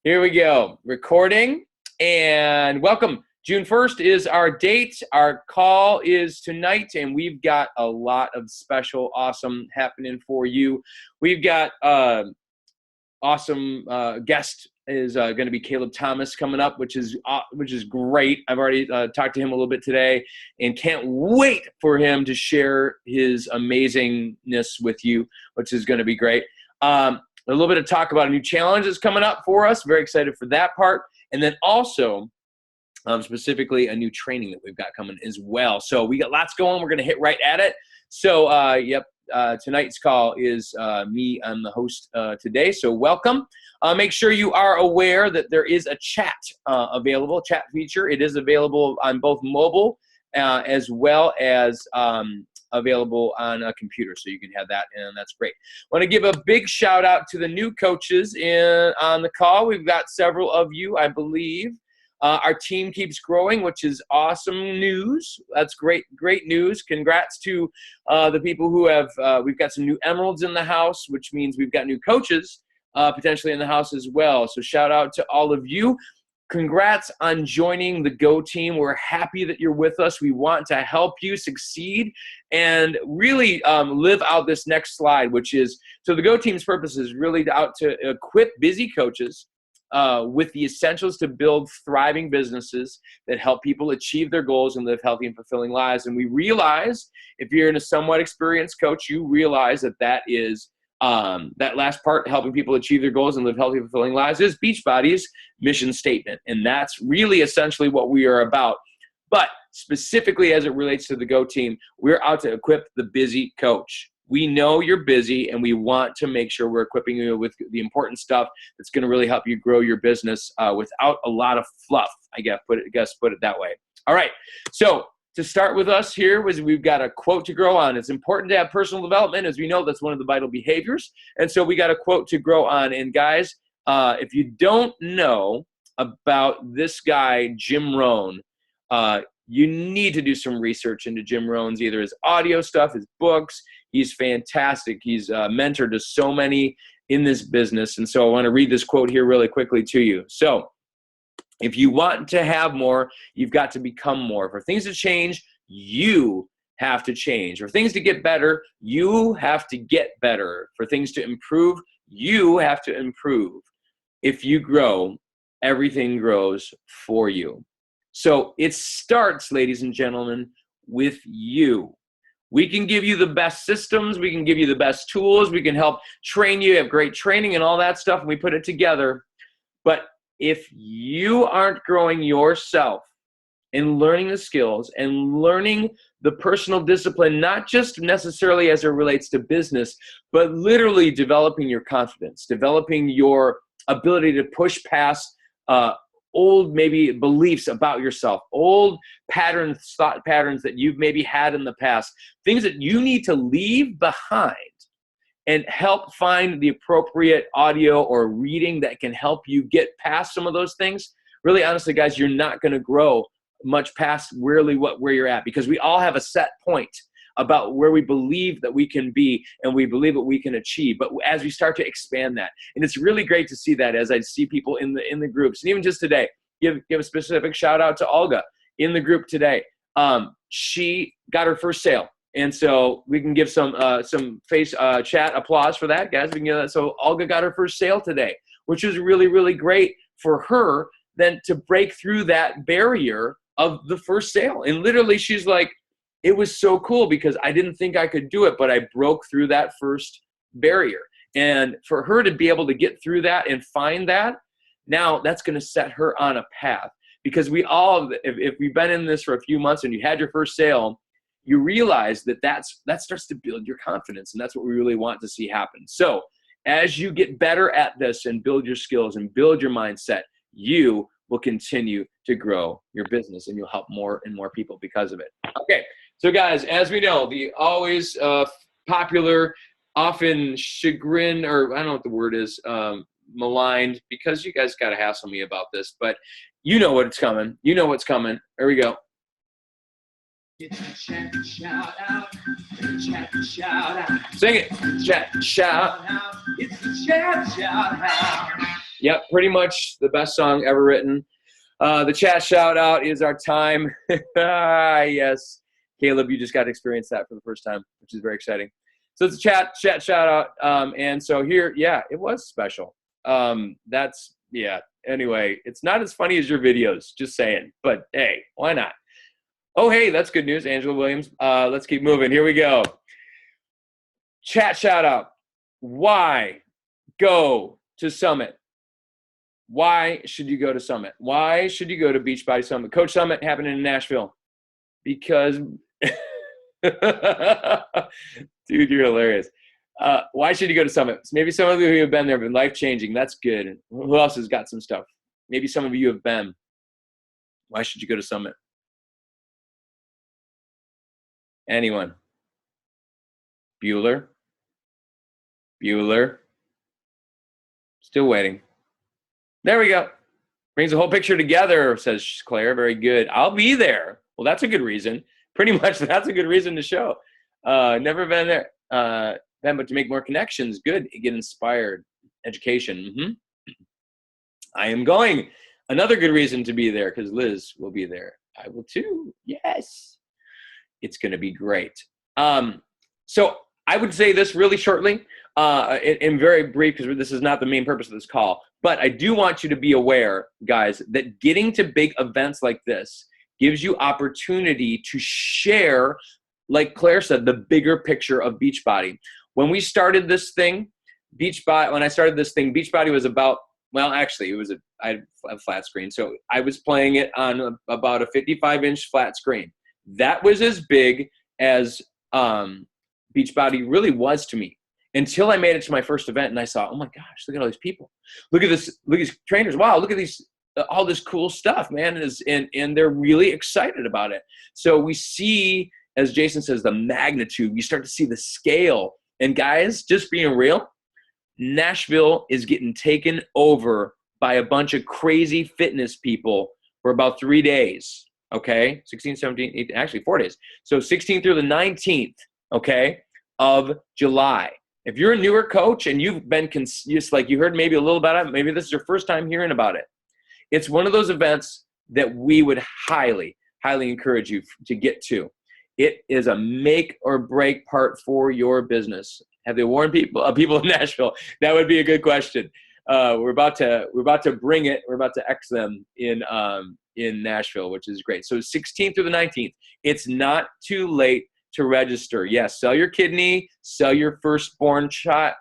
Here we go. Recording and welcome. June 1st is our date. Our call is tonight, and we've got a lot of special, awesome happening for you. We've got awesome guest is going to be Caleb Thomas coming up, which is great. I've already talked to him a little bit today, and can't wait for him to share his amazingness with you, which is going to be great. A little bit of talk about a new challenge that's coming up for us. Very excited for that part. And then also, specifically, a new training that we've got coming as well. So we got lots going. We're going to hit right at it. So, tonight's call is me. I'm the host today. So welcome. Make sure you are aware that there is a chat available, chat feature. It is available on both mobile as well as available on a computer, so you can have that, and that's great. I want to give a big shout out to the new coaches on the call. We've got several of you, I believe. Our team keeps growing, which is awesome news. That's great news. Congrats to the people who have, we've got some new emeralds in the house, which means we've got new coaches potentially in the house as well. So shout out to all of you. Congrats on joining the Go team. We're happy that you're with us. We want to help you succeed and really live out this next slide, which is, so the Go team's purpose is really out to equip busy coaches with the essentials to build thriving businesses that help people achieve their goals and live healthy and fulfilling lives. And we realize, if you're in a somewhat experienced coach, you realize that is that last part, helping people achieve their goals and live healthy, fulfilling lives, is Beachbody's mission statement. And that's really essentially what we are about. But specifically as it relates to the Go team, we're out to equip the busy coach. We know you're busy, and we want to make sure we're equipping you with the important stuff that's going to really help you grow your business without a lot of fluff, I guess put it that way. All right. So to start with us here, we've got a quote to grow on. It's important to have personal development. As we know, that's one of the vital behaviors. And so we got a quote to grow on. And guys, if you don't know about this guy, Jim Rohn, you need to do some research into Jim Rohn's, either his audio stuff, his books. He's fantastic. He's a mentor to so many in this business. And so I want to read this quote here really quickly to you. So, if you want to have more, you've got to become more. For things to change, you have to change. For things to get better, you have to get better. For things to improve, you have to improve. If you grow, everything grows for you. So it starts, ladies and gentlemen, with you. We can give you the best systems. We can give you the best tools. We can help train you, have great training and all that stuff, and we put it together. But if you aren't growing yourself and learning the skills and learning the personal discipline, not just necessarily as it relates to business, but literally developing your confidence, developing your ability to push past old maybe beliefs about yourself, old patterns, thought patterns that you've maybe had in the past, things that you need to leave behind, and help find the appropriate audio or reading that can help you get past some of those things. Really, honestly, guys, you're not going to grow much past really where you're at, because we all have a set point about where we believe that we can be and we believe what we can achieve. But as we start to expand that, and it's really great to see that as I see people in the groups, and even just today, give a specific shout out to Olga in the group today. She got her first sale. And so we can give some face chat applause for that, guys. We can give that. So Olga got her first sale today, which was really, really great for her then to break through that barrier of the first sale. And literally she's like, it was so cool because I didn't think I could do it, but I broke through that first barrier. And for her to be able to get through that and find that, now that's going to set her on a path. Because we all, if we've been in this for a few months and you had your first sale, you realize that starts to build your confidence, and that's what we really want to see happen. So as you get better at this and build your skills and build your mindset, you will continue to grow your business, and you'll help more and more people because of it. Okay, so guys, as we know, the always popular, often chagrin, or I don't know what the word is, maligned, because you guys got to hassle me about this, but you know what's coming. You know what's coming. There we go. It's a chat shout out. Chat shout out. Sing it. Chat shout out. It's a chat shout out. Yep, pretty much the best song ever written. The chat shout out is our time. Yes, Caleb, you just got to experience that for the first time, which is very exciting. So it's a chat shout out. And so here, yeah, it was special. Anyway, it's not as funny as your videos, just saying, but hey, why not? Oh, hey, that's good news, Angela Williams. Let's keep moving. Here we go. Chat shout out. Why go to Summit? Why should you go to Summit? Why should you go to Beachbody Summit? Coach Summit happening in Nashville. Because, dude, you're hilarious. Why should you go to Summit? Maybe some of you who have been there have been life-changing. That's good. Who else has got some stuff? Maybe some of you have been. Why should you go to Summit? Anyone? Bueller? Still waiting. There we go. Brings the whole picture together, says Claire. Very good. I'll be there. Well, that's a good reason. Pretty much that's a good reason to show. Never been there. But to make more connections, good. Get inspired. Education. Mm-hmm. I am going. Another good reason to be there because Liz will be there. I will too. Yes. It's going to be great. So I would say this really shortly and very brief because this is not the main purpose of this call. But I do want you to be aware, guys, that getting to big events like this gives you opportunity to share, like Claire said, the bigger picture of Beachbody. When we started this thing, Beachbody was about, well, actually, I had a flat screen. So I was playing it on about a 55-inch flat screen. That was as big as Beachbody really was to me until I made it to my first event and I saw, oh my gosh, look at all these people. Look at this, look at these trainers. Wow, look at these, all this cool stuff, man. And they're really excited about it. So we see, as Jason says, the magnitude. You start to see the scale. And guys, just being real, Nashville is getting taken over by a bunch of crazy fitness people for about 3 days. Okay, 16, 17, 18, actually 4 days. So 16th through the 19th, okay, of July. If you're a newer coach and you've been just like you heard maybe a little about it, maybe this is your first time hearing about it. It's one of those events that we would highly, highly encourage you to get to. It is a make or break part for your business. Have they warned people in Nashville? That would be a good question. We're about to bring it. We're about to X them in Nashville, which is great. So 16th through the 19th. It's not too late to register. Yes, sell your kidney, sell your firstborn child.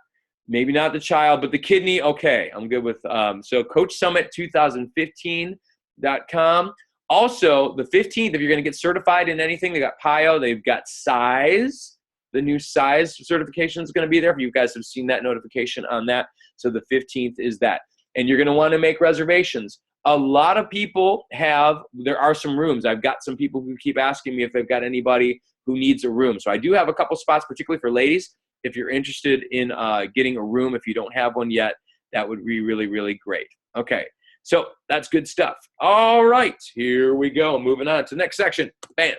Maybe not the child, but the kidney. Okay, I'm good with. So CoachSummit2015.com. Also, the 15th, if you're going to get certified in anything, they got PIO. They've got Size. The new Size certification is going to be there. If you guys have seen that notification on that. So the 15th is that. And you're going to want to make reservations. A lot of people there are some rooms. I've got some people who keep asking me if they've got anybody who needs a room. So I do have a couple spots, particularly for ladies. If you're interested in getting a room, if you don't have one yet, that would be really, really great. Okay, so that's good stuff. All right, here we go. Moving on to the next section. Bam.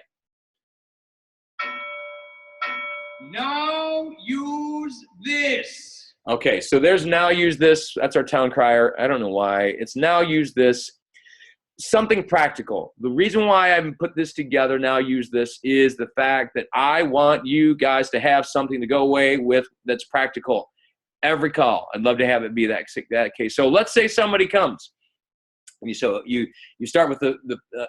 Now use this. Okay, so there's now use this. That's our town crier. I don't know why. It's now use this. Something practical. The reason why I put this together, now use this, is the fact that I want you guys to have something to go away with that's practical. Every call, I'd love to have it be that case. So let's say somebody comes. So you start with the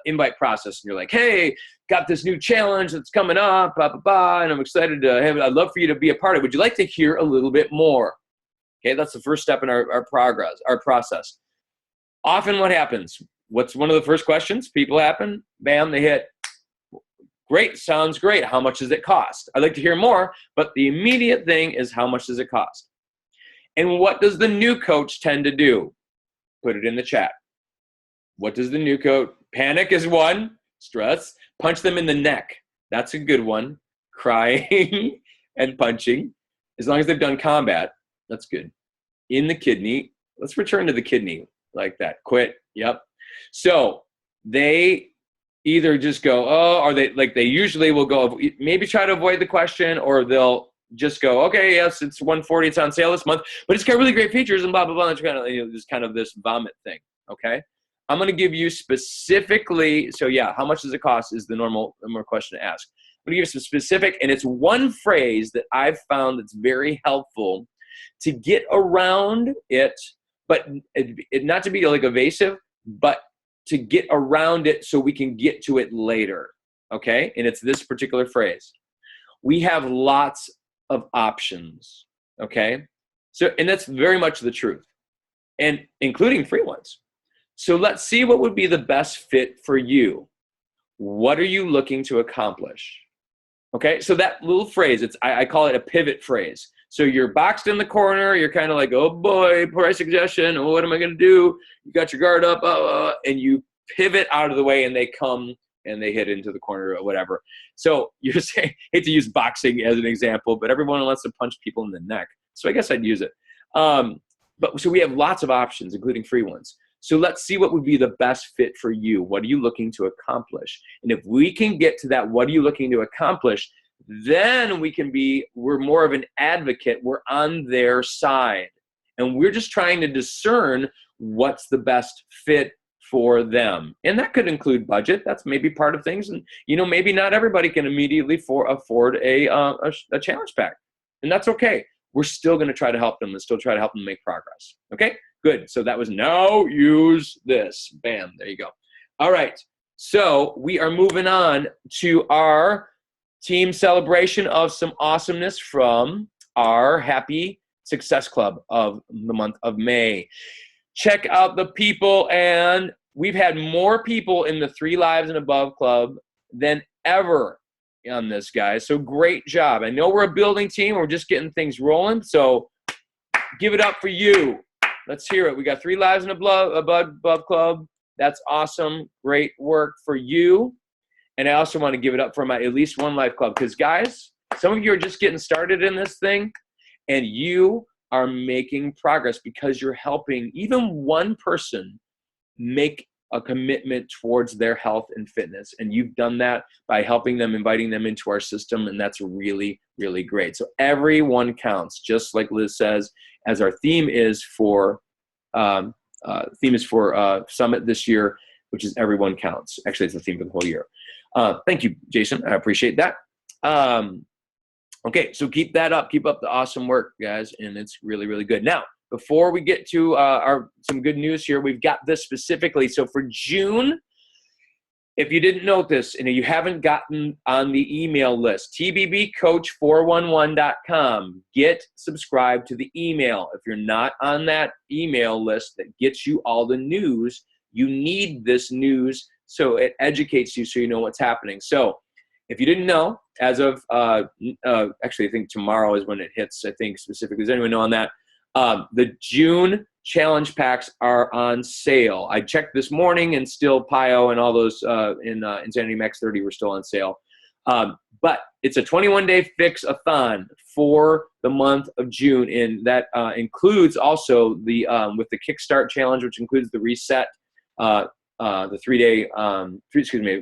invite process, and you're like, hey, got this new challenge that's coming up, and I'm excited to have it. I'd love for you to be a part of it. Would you like to hear a little bit more? Okay, that's the first step in our process. Often what happens? What's one of the first questions? People happen, bam, they hit. Great, sounds great. How much does it cost? I'd like to hear more, but the immediate thing is how much does it cost? And what does the new coach tend to do? Put it in the chat. What does the new coach? Panic is one. Stress. Punch them in the neck. That's a good one. Crying and punching. As long as they've done combat, that's good. In the kidney. Let's return to the kidney like that. Quit. Yep. So they either just go, oh, or they usually will go, maybe try to avoid the question, or they'll just go, okay, yes, it's 140, it's on sale this month, but it's got really great features and blah, blah, blah. It's kind of, just kind of this vomit thing, okay? I'm going to give you specifically, so yeah, how much does it cost is the normal question to ask. I'm going to give you some specific, and it's one phrase that I've found that's very helpful to get around it, but it not to be like evasive, but to get around it so we can get to it later, okay? And it's this particular phrase. We have lots of options, okay? So, and that's very much the truth, and including free ones. So let's see what would be the best fit for you. What are you looking to accomplish? Okay, so that little phrase, I call it a pivot phrase. So you're boxed in the corner, you're kind of like, oh boy, price suggestion, oh, what am I gonna do? You got your guard up, and you pivot out of the way and they come and they hit into the corner or whatever. So you're saying, hate to use boxing as an example, but everyone wants to punch people in the neck. So I guess I'd use it. But so we have lots of options, including free ones. So let's see what would be the best fit for you. What are you looking to accomplish? And if we can get to that, what are you looking to accomplish? Then we're more of an advocate. We're on their side. And we're just trying to discern what's the best fit for them. And that could include budget. That's maybe part of things. And, maybe not everybody can immediately afford a challenge pack. And that's okay. We're still going to try to help them and still try to help them make progress. Okay? Good. So that was now use this. Bam. There you go. All right. So we are moving on to our team celebration of some awesomeness from our Happy Success Club of the month of May. Check out the people, and we've had more people in the 3 Lives and Above Club than ever on this, guys. So great job. I know we're a building team. We're just getting things rolling. So give it up for you. Let's hear it. We got 3 Lives and Above Club. That's awesome. Great work for you. And I also want to give it up for my At Least One Life Club. Because, guys, some of you are just getting started in this thing, and you are making progress because you're helping even one person make a commitment towards their health and fitness. And you've done that by helping them, inviting them into our system. And that's really, really great. So everyone counts, just like Liz says, as our theme is for Summit this year, which is everyone counts. Actually, it's the theme for the whole year. Thank you, Jason. I appreciate that. Okay, so keep that up. Keep up the awesome work, guys, and it's really, really good. Now, before we get to some good news here, we've got this specifically. So for June, if you didn't know this and you haven't gotten on the email list, tbbcoach411.com, get subscribed to the email. If you're not on that email list that gets you all the news, you need this news so it educates you so you know what's happening. So if you didn't know, as of actually, I think tomorrow is when it hits, I think specifically. Does anyone know on that? The June challenge packs are on sale. I checked this morning, and still PIO and all those in Insanity Max 30 were still on sale. But it's a 21-day fix-a-thon for the month of June, and that includes also the with the Kickstart challenge, which includes the reset, the 3-day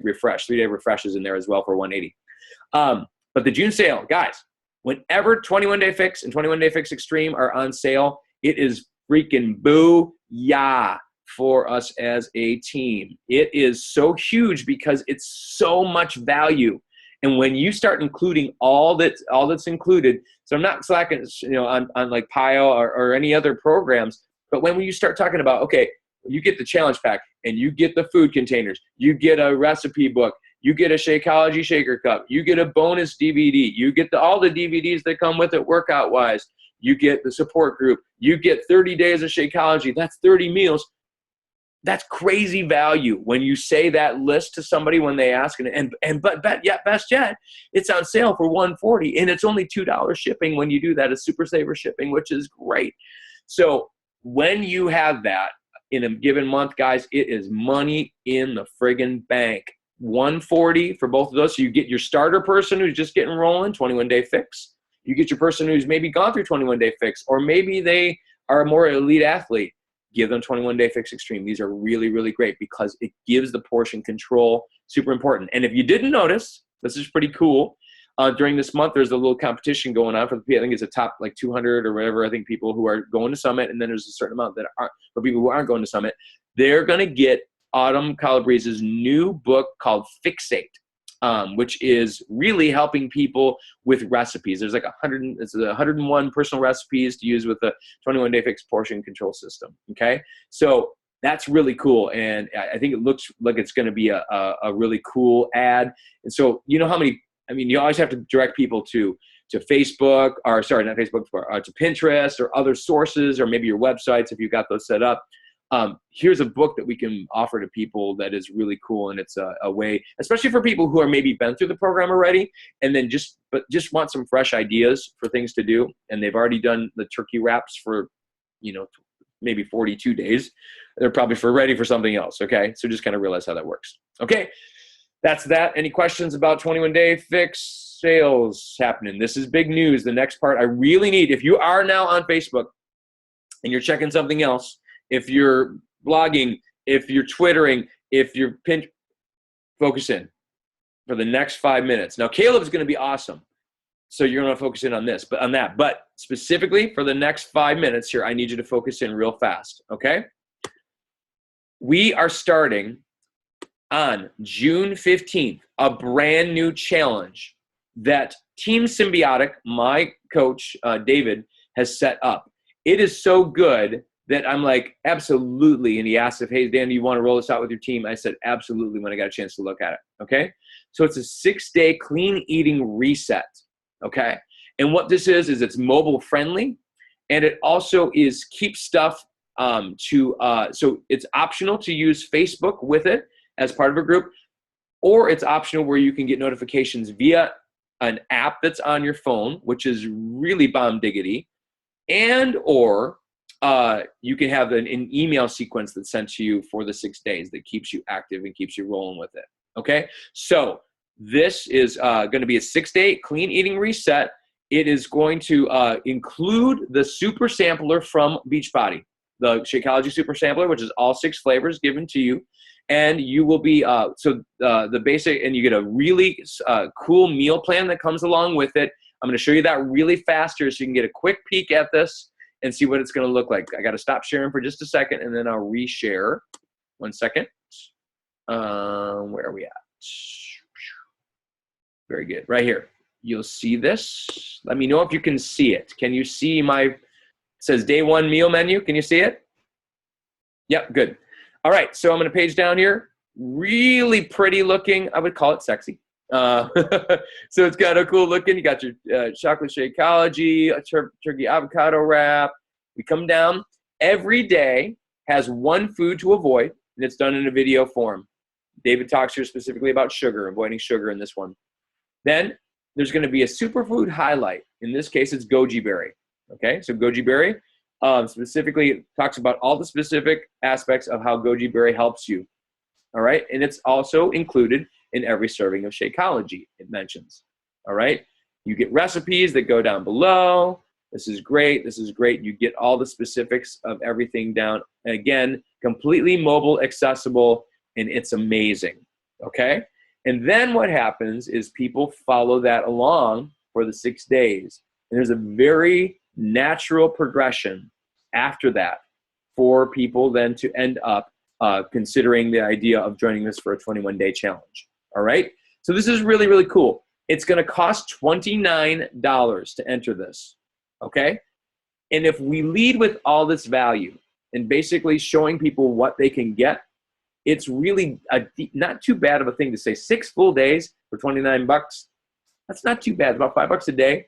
refresh. 3-day refresh is in there as well for $180. But the June sale, guys, whenever 21-day fix and 21-day fix extreme are on sale, it is freaking boo-yah for us as a team. It is so huge because it's so much value. And when you start including all that's included, so I'm not slacking, on like PIO or any other programs, but when you start talking about, okay, you get the challenge pack and you get the food containers, you get a recipe book, you get a Shakeology shaker cup, you get a bonus DVD, you get all the DVDs that come with it workout-wise, you get the support group, you get 30 days of Shakeology, that's 30 meals. That's crazy value when you say that list to somebody when they ask, but best yet, it's on sale for $140, and it's only $2 shipping when you do that. It's Super Saver shipping, which is great. So when you have that in a given month, guys, it is money in the friggin' bank. $140 for both of those. So you get your starter person who's just getting rolling, 21-day fix. You get your person who's maybe gone through 21-day fix, or maybe they are a more elite athlete. Give them 21-day fix extreme. These are really, really great because it gives the portion control. Super important. And if you didn't notice, this is pretty cool. during this month, there's a little competition going on for the, I think it's a top like 200 or whatever, I think people who are going to Summit, and then there's a certain amount that aren't, for people who aren't going to Summit. They're going to get Autumn Calabrese's new book called Fixate, which is really helping people with recipes. There's like 101 personal recipes to use with the 21-day fixed portion control system. Okay, so that's really cool, and I think it looks like it's going to be a really cool ad. And so you know how many, I mean, you always have to direct people to Facebook, or sorry, not Facebook, to Pinterest or other sources, or maybe your websites if you've got those set up. Here's a book that we can offer to people that is really cool, and it's a way, especially for people who are maybe been through the program already, and then just want some fresh ideas for things to do, and they've already done the turkey wraps for, you know, maybe 42 days. They're probably ready for something else. Okay, so just kind of realize how that works. Okay, that's that. Any questions about 21-day fix sales happening? This is big news. The next part I really need, if you are now on Facebook and you're checking something else, if you're blogging, if you're Twittering, if you're focus in for the next 5 minutes. Now, Caleb is going to be awesome, so you're going to focus in on this, but on that. But specifically for the next 5 minutes here, I need you to focus in real fast, okay? We are starting on June 15th, a brand new challenge that Team Symbiotic, my coach, David, has set up. It is so good that I'm like, absolutely. And he asked if, hey, Dan, do you want to roll this out with your team? I said, absolutely, when I got a chance to look at it, okay? So it's a 6-day clean eating reset, okay? And what this is it's mobile friendly, and it also is keep stuff so it's optional to use Facebook with it as part of a group, or it's optional where you can get notifications via an app that's on your phone, which is really bomb diggity, and or you can have an email sequence that's sent to you for the 6 days that keeps you active and keeps you rolling with it. Okay, so this is going to be a 6-day clean eating reset. It is going to include the super sampler from Beachbody, the Shakeology super sampler, which is all 6 flavors given to you. And you will be, the basic, and you get a really cool meal plan that comes along with it. I'm going to show you that really fast here so you can get a quick peek at this and see what it's going to look like. I got to stop sharing for just a second, and then I'll reshare. 1 second. Where are we at? Very good. Right here. You'll see this. Let me know if you can see it. Can you see it says day 1 meal menu. Can you see it? Yep, good. All right, so I'm going to page down here. Really pretty looking. I would call it sexy. So it's got a cool looking. You got your chocolate Shakeology, a turkey avocado wrap. We come down. Every day has 1 food to avoid, and it's done in a video form. David talks here specifically about sugar, avoiding sugar in this one. Then there's going to be a superfood highlight. In this case, it's goji berry. Okay, so goji berry specifically talks about all the specific aspects of how goji berry helps you. All right, and it's also included in every serving of Shakeology, it mentions. All right, you get recipes that go down below. This is great. This is great. You get all the specifics of everything down. And again, completely mobile, accessible, and it's amazing. Okay, and then what happens is people follow that along for the 6 days. And there's a very natural progression after that for people then to end up considering the idea of joining this for a 21-day challenge. All right, so this is really, really cool. It's going to cost $29 to enter this, okay? And if we lead with all this value and basically showing people what they can get, it's really not too bad of a thing to say. 6 full days for $29. That's not too bad. About $5 a day.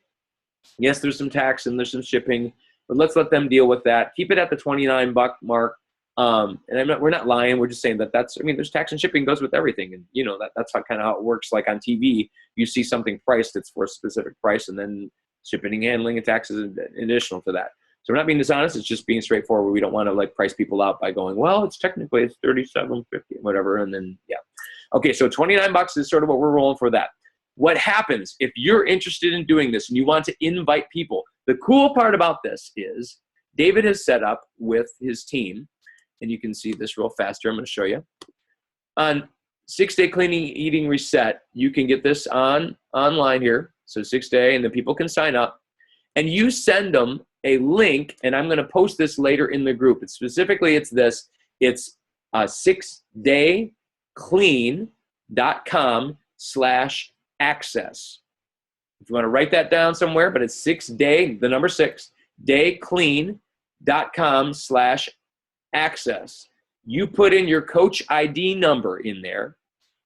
Yes, there's some tax and there's some shipping, but let's let them deal with that. Keep it at the $29 mark. And we're not lying. We're just saying that there's tax and shipping goes with everything. And you know, that's kind of how it works. Like on TV, you see something priced, it's for a specific price, and then shipping, handling, and taxes additional to that. So we're not being dishonest. It's just being straightforward. We don't want to like price people out by going, well, it's $37.50, whatever. And then, yeah. Okay. So $29 is sort of what we're rolling for that. What happens if you're interested in doing this and you want to invite people? The cool part about this is David has set up with his team, and you can see this real fast here. I'm going to show you. On 6-day cleaning eating reset, you can get this online here. So 6-day, and then people can sign up. And you send them a link, and I'm going to post this later in the group. It's this. It's 6dayclean.com/access. If you want to write that down somewhere, but it's 6-day, the number 6, dayclean.com/access. You put in your coach ID number in there,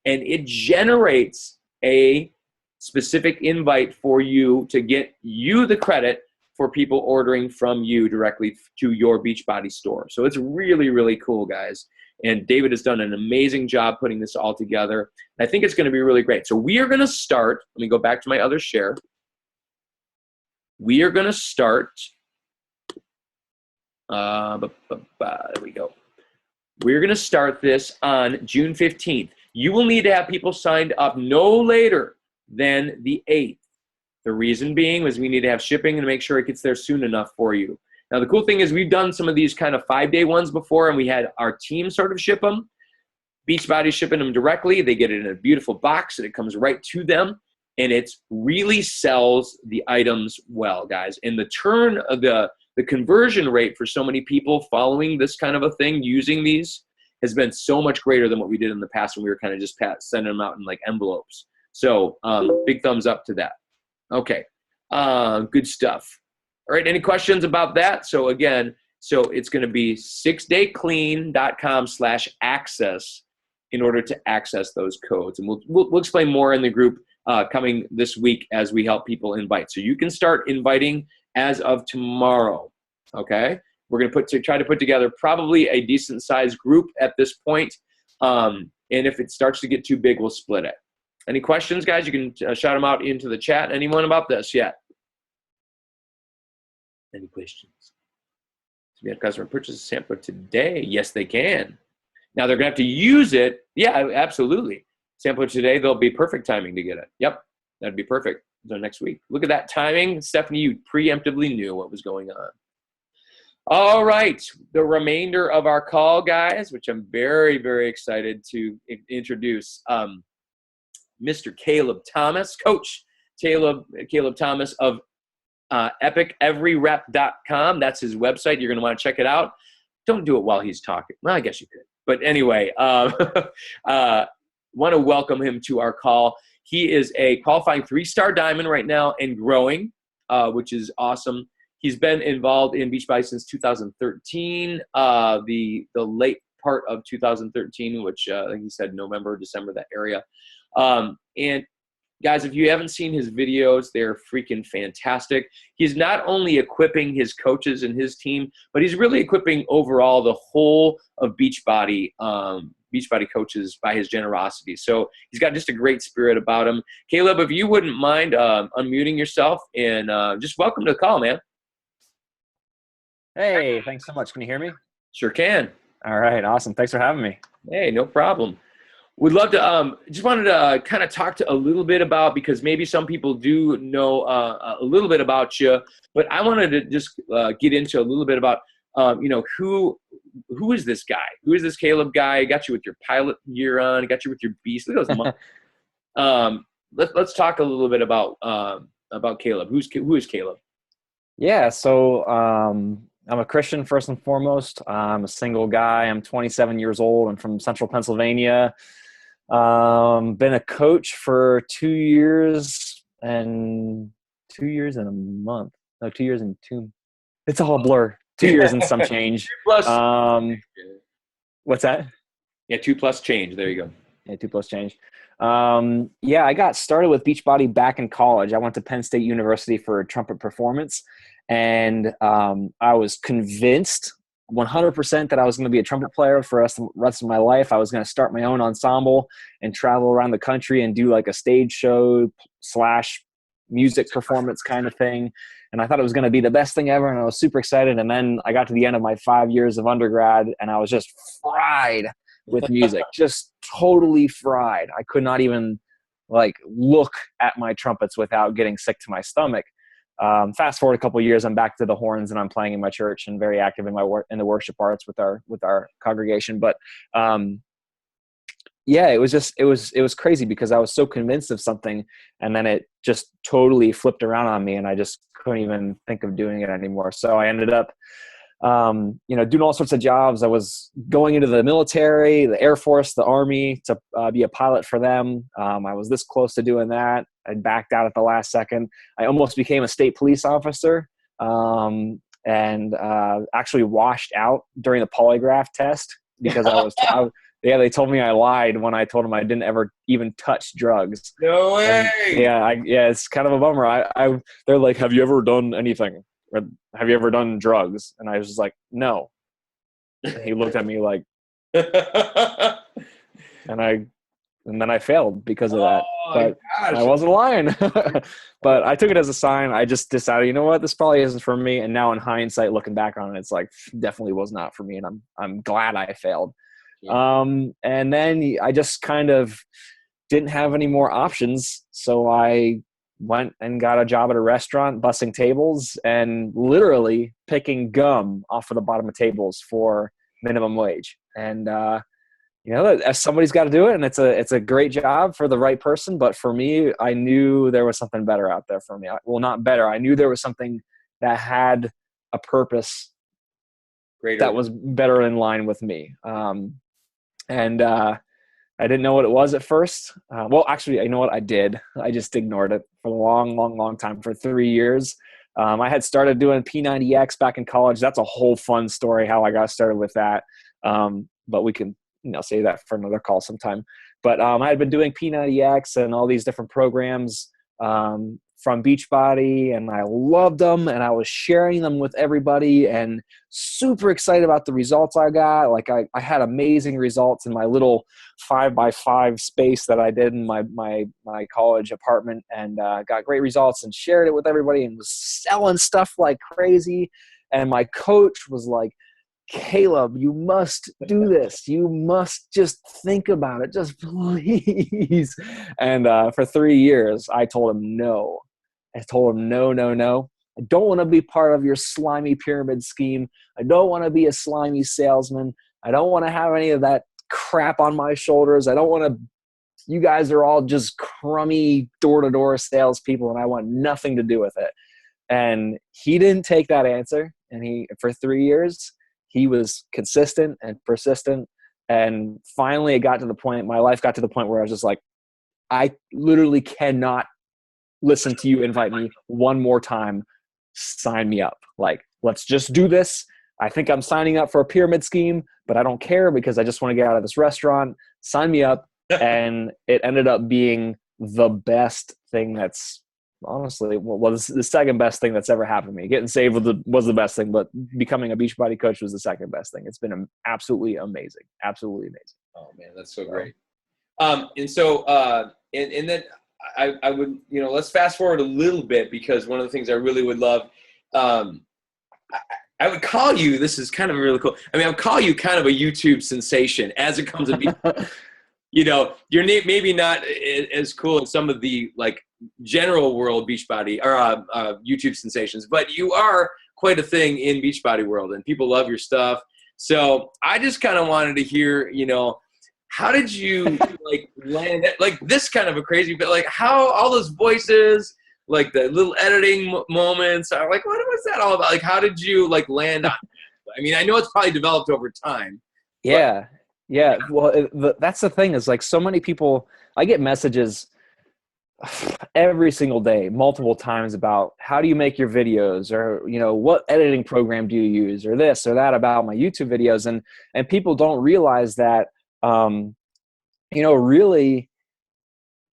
and it generates a specific invite for you to get you the credit for people ordering from you directly to your Beachbody store. So it's really, really cool, guys. And David has done an amazing job putting this all together. I think it's going to be really great. So we are going to start. Let me go back to my other share. We are going to start. There we go. We're going to start this on June 15th. You will need to have people signed up no later than the 8th. The reason being is we need to have shipping and make sure it gets there soon enough for you. Now, the cool thing is we've done some of these kind of 5-day ones before, and we had our team sort of ship them. Beachbody shipping them directly. They get it in a beautiful box, and it comes right to them, and it really sells the items well, guys. And the turn of the conversion rate for so many people following this kind of a thing, using these, has been so much greater than what we did in the past when we were kind of just sending them out in like envelopes. So big thumbs up to that. Okay, good stuff. All right, any questions about that? So again, it's going to be 6dayclean.com/access in order to access those codes. And we'll explain more in the group coming this week as we help people invite. So you can start inviting as of tomorrow, okay? We're going to try to put together probably a decent-sized group at this point. And if it starts to get too big, we'll split it. Any questions, guys? You can shout them out into the chat. Anyone about this yet? Any questions? So we have customer purchase a sampler today. Yes, they can. Now they're going to have to use it. Yeah, absolutely. Sampler today, there'll be perfect timing to get it. Yep, that'd be perfect. So next week. Look at that timing. Stephanie, you preemptively knew what was going on. All right, the remainder of our call, guys, which I'm very, very excited to introduce. Mr. Caleb Thomas, Coach Caleb Thomas of EpicEveryRep.com. That's his website. You're going to want to check it out. Don't do it while he's talking. Well, I guess you could. But anyway, want to welcome him to our call. He is a qualifying 3-star diamond right now and growing, which is awesome. He's been involved in Beachbody since 2013, the late part of 2013, which I think he said November, December, that area. And guys, if you haven't seen his videos, they're freaking fantastic. He's not only equipping his coaches and his team, but he's really equipping overall the whole of Beachbody coaches by his generosity. So he's got just a great spirit about him. Caleb, if you wouldn't mind unmuting yourself and just welcome to the call, man. Hey, thanks so much. Can you hear me? Sure can. All right, awesome. Thanks for having me. Hey, no problem. We'd love to, just wanted to kind of talk to a little bit about, because maybe some people do know a little bit about you, but I wanted to just get into a little bit about, who is this guy? Who is this Caleb guy? Got you with your pilot gear on, got you with your beast. Look at those let's talk a little bit about Caleb. Who is Caleb? Yeah, so I'm a Christian first and foremost. I'm a single guy. I'm 27 years old. I'm from Central Pennsylvania. Been a coach for 2 years and a month. No, 2 years and two. It's all a blur. 2 years and some change. Plus, what's that? Yeah, 2+ change. There you go. Yeah, 2+ change. I got started with Beachbody back in college. I went to Penn State University for trumpet performance, and I was convinced 100% that I was going to be a trumpet player for the rest of my life. I was going to start my own ensemble and travel around the country and do like a stage show / music performance kind of thing. And I thought it was going to be the best thing ever, and I was super excited. And then I got to the end of my 5 years of undergrad, and I was just fried with music, just totally fried. I could not even look at my trumpets without getting sick to my stomach. Fast forward a couple of years, I'm back to the horns and I'm playing in my church and very active in my work in the worship arts with our congregation. But yeah, it was crazy because I was so convinced of something, and then it just totally flipped around on me, and I just couldn't even think of doing it anymore. So I ended up, doing all sorts of jobs. I was going into the military, the Air Force, the Army to be a pilot for them. I was this close to doing that. I backed out at the last second. I almost became a state police officer, and actually washed out during the polygraph test because yeah, they told me I lied when I told them I didn't ever even touch drugs. No way. And yeah, it's kind of a bummer. They're like, have you ever done anything? Or have you ever done drugs? And I was just like, no. And he looked at me like, and then I failed because of that. But gosh. I wasn't lying. But I took it as a sign. I just decided, you know what, this probably isn't for me. And now in hindsight, looking back on it, it's like definitely was not for me. And I'm glad I failed. Yeah. And then I just kind of didn't have any more options. So I went and got a job at a restaurant, bussing tables and literally picking gum off of the bottom of tables for minimum wage. And, somebody's got to do it, and it's a great job for the right person. But for me, I knew there was something better out there for me. Well, not better. I knew there was something that had a purpose that was better in line with me. I didn't know what it was at first. Well, actually, you know what? I did. I just ignored it for a long, long, long time, for 3 years. I had started doing P90X back in college. That's a whole fun story, how I got started with that. But we can, save that for another call sometime. But I had been doing P90X and all these different programs from Beachbody, and I loved them, and I was sharing them with everybody and super excited about the results I got. Like I had amazing results in my little 5x5 space that I did in my college apartment, and got great results and shared it with everybody and was selling stuff like crazy. And my coach was like, Caleb, you must do this. You must just think about it. Just please. And for 3 years, I told him no. I told him, no, no, no. I don't want to be part of your slimy pyramid scheme. I don't want to be a slimy salesman. I don't want to have any of that crap on my shoulders. I don't want to, you guys are all just crummy door-to-door salespeople, and I want nothing to do with it. And he didn't take that answer. And for 3 years, he was consistent and persistent. And finally, my life got to the point where I was just like, I literally cannot listen to you invite me one more time. Sign me up. Like, let's just do this. I think I'm signing up for a pyramid scheme, but I don't care because I just want to get out of this restaurant. Sign me up. And it ended up being the best thing that's honestly, was the second best thing that's ever happened to me. Getting saved was the best thing, but becoming a Beachbody coach was the second best thing. It's been absolutely amazing. Absolutely amazing. Oh man, that's so great. And so, and then I would, let's fast forward a little bit, because one of the things I really would love, I would call you, this is kind of really cool. I mean, I would call you kind of a YouTube sensation as it comes to Beachbody. Your name maybe not as cool as some of the like general world Beachbody or YouTube sensations, but you are quite a thing in Beachbody world, and people love your stuff. So I just kind of wanted to hear, how did you like land like this kind of a crazy, but like how all those voices, like the little editing moments are like, what was that all about? Like, how did you like land on? I mean, I know it's probably developed over time. Yeah. Yeah. Well, that's the thing is like so many people, I get messages every single day, multiple times about how do you make your videos, or, what editing program do you use, or this or that about my YouTube videos. And people don't realize that, really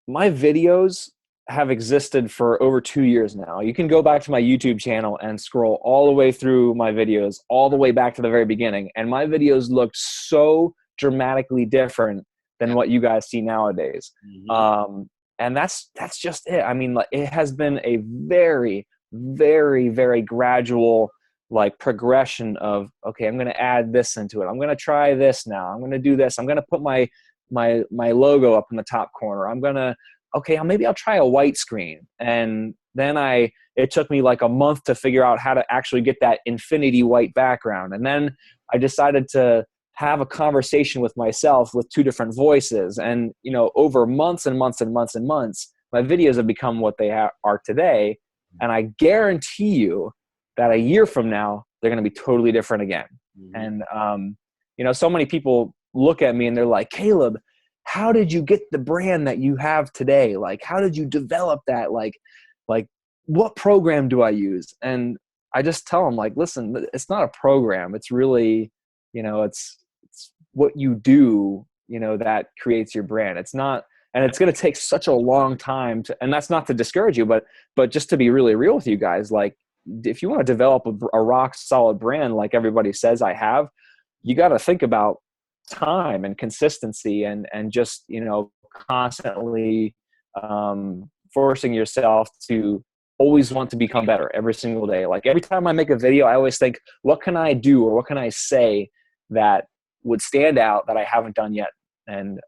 my videos have existed for over 2 years now. You can go back to my YouTube channel and scroll all the way through my videos, all the way back to the very beginning. And my videos looked so dramatically different than what you guys see nowadays. Mm-hmm. And that's just it. I mean, like, it has been a very, very, very gradual like progression of, okay, I'm going to add this into it. I'm going to try this now. I'm going to do this. I'm going to put my logo up in the top corner. Maybe I'll try a white screen. And then it took me like a month to figure out how to actually get that infinity white background. And then I decided to have a conversation with myself with two different voices. And, you know, over months and months and months and months, my videos have become what they are today. And I guarantee you that a year from now, they're going to be totally different again. And, you know, so many people look at me and they're like, Caleb, how did you get the brand that you have today? Like, how did you develop that? Like what program do I use? And I just tell them, like, listen, it's not a program. It's really, you know, it's what you do, you know, that creates your brand. It's not, and it's going to take such a long time to, and that's not to discourage you, but just to be really real with you guys, like, if you want to develop a rock solid brand, like everybody says I have, you got to think about time and consistency and just, you know, constantly forcing yourself to always want to become better every single day. Like every time I make a video, I always think, what can I do or what can I say that would stand out that I haven't done yet? And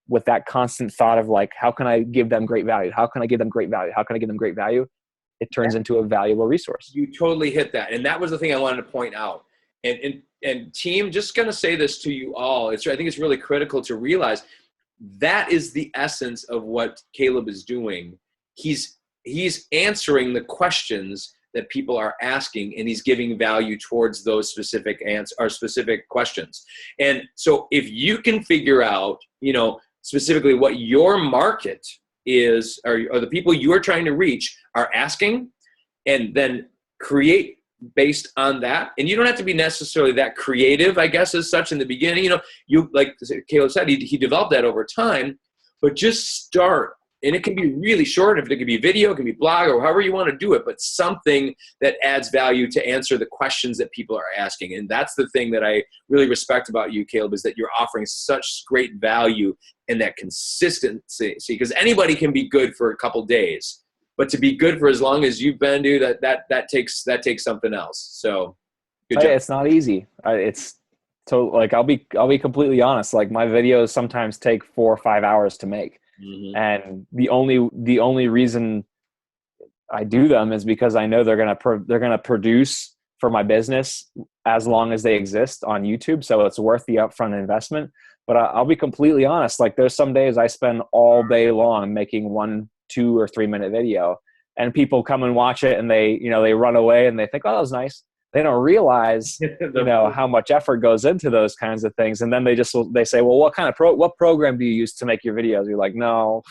with that constant thought of like, how can I give them great value? How can I give them great value? How can I give them great value? It turns into a valuable resource. You totally hit that. And that was the thing I wanted to point out. And team, just going to say this to you all. I think it's really critical to realize that is the essence of what Caleb is doing. He's answering the questions that people are asking, and he's giving value towards those specific specific questions. And so if you can figure out, you know, specifically what your market is, or the people you are trying to reach are asking, and then create based on that. And you don't have to be necessarily that creative, I guess, as such in the beginning. You know, you, like Caleb said, he developed that over time, but just start. And it can be really short. If it can be video, it can be blog, or however you want to do it, but something that adds value to answer the questions that people are asking. And that's the thing that I really respect about you, Caleb, is that you're offering such great value and that consistency. Because anybody can be good for a couple days, but to be good for as long as you've been, dude, that takes something else. So good job. It's not easy. So like, I'll be completely honest. Like my videos sometimes take 4 or 5 hours to make. Mm-hmm. And the only reason I do them is because I know they're gonna produce for my business as long as they exist on YouTube. So it's worth the upfront investment. But I'll be completely honest. Like there's some days I spend all day long making 1, 2, or 3 minute video, and people come and watch it and they run away and they think, oh, that was nice. They don't realize, you know, how much effort goes into those kinds of things. And then they say, well, what program do you use to make your videos? You're like, no,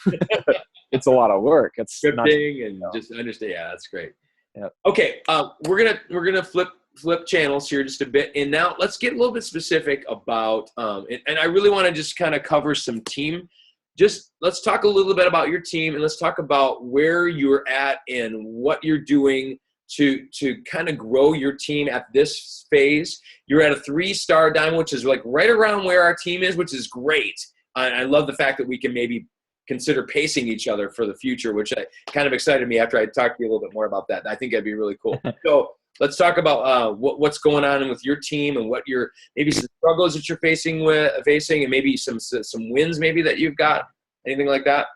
it's a lot of work. It's scripting and just understand. Yeah, that's great. Yep. Okay. We're going to flip channels here just a bit. And now let's get a little bit specific about, and I really want to just kind of cover some team. Just let's talk a little bit about your team, and let's talk about where you're at and what you're doing to kind of grow your team at this phase. You're at a 3-star diamond, which is like right around where our team is, which is great. I love the fact that we can maybe consider pacing each other for the future, which kind of excited me after I talked to you a little bit more about that. I think that'd be really cool. So let's talk about what's going on with your team and what your maybe some struggles that you're facing, and maybe some wins maybe that you've got, anything like that.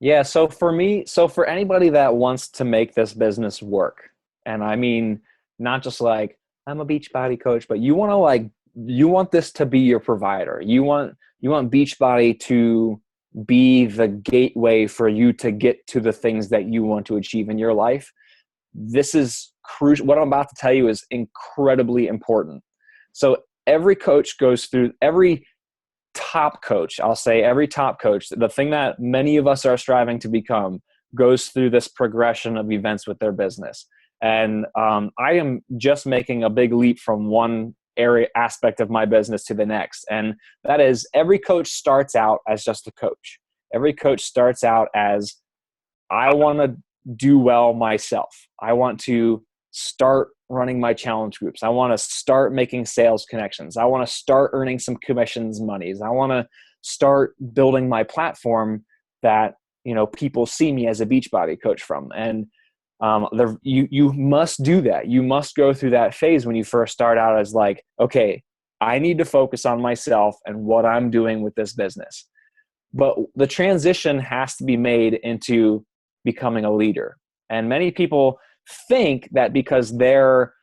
Yeah. So for anybody that wants to make this business work, and I mean, not just like I'm a Beachbody coach, but you want this to be your provider. You want Beachbody to be the gateway for you to get to the things that you want to achieve in your life. This is crucial. What I'm about to tell you is incredibly important. So every coach goes through, every top coach, the thing that many of us are striving to become, goes through this progression of events with their business. And I am just making a big leap from one aspect of my business to the next. And that is, every coach starts out as just a coach. Every coach starts out as, I want to do well myself. I want to start running my challenge groups. I want to start making sales connections. I want to start earning some commissions monies. I want to start building my platform that, you know, people see me as a Beachbody coach from. And you must do that. You must go through that phase when you first start out as like, okay, I need to focus on myself and what I'm doing with this business. But the transition has to be made into becoming a leader. And many people think that because they're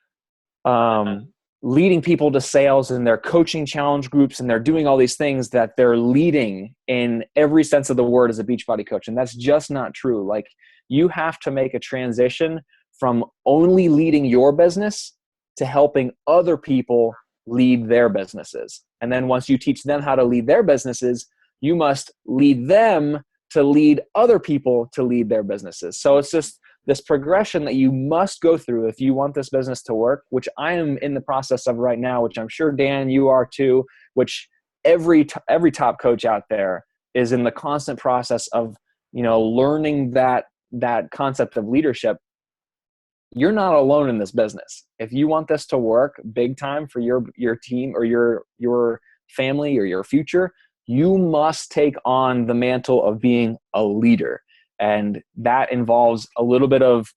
leading people to sales, and they're coaching challenge groups, and they're doing all these things that they're leading in every sense of the word as a Beachbody coach. And that's just not true. Like, you have to make a transition from only leading your business to helping other people lead their businesses. And then once you teach them how to lead their businesses, you must lead them to lead other people to lead their businesses. So it's just this progression that you must go through if you want this business to work, which I am in the process of right now, which I'm sure, Dan, you are too, which every top coach out there is in the constant process of, learning that concept of leadership. You're not alone in this business. If you want this to work big time for your team or your family or your future, you must take on the mantle of being a leader. And that involves a little bit of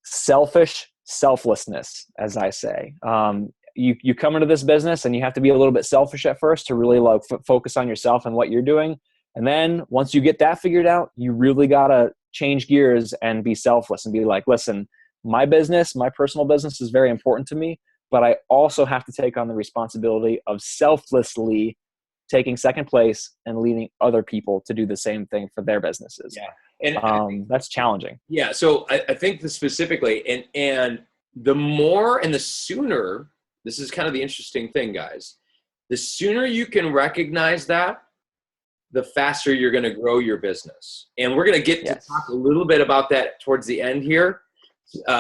selflessness, as I say. You come into this business and you have to be a little bit selfish at first to really focus on yourself and what you're doing. And then once you get that figured out, you really got to change gears and be selfless and be like, listen, my business, my personal business is very important to me, but I also have to take on the responsibility of selflessly taking second place and leading other people to do the same thing for their businesses. Yeah. And that's challenging. Yeah. So I think that specifically, and the more and the sooner, this is kind of the interesting thing, guys, the sooner you can recognize that, the faster you're going to grow your business. And we're going to get to talk a little bit about that towards the end here,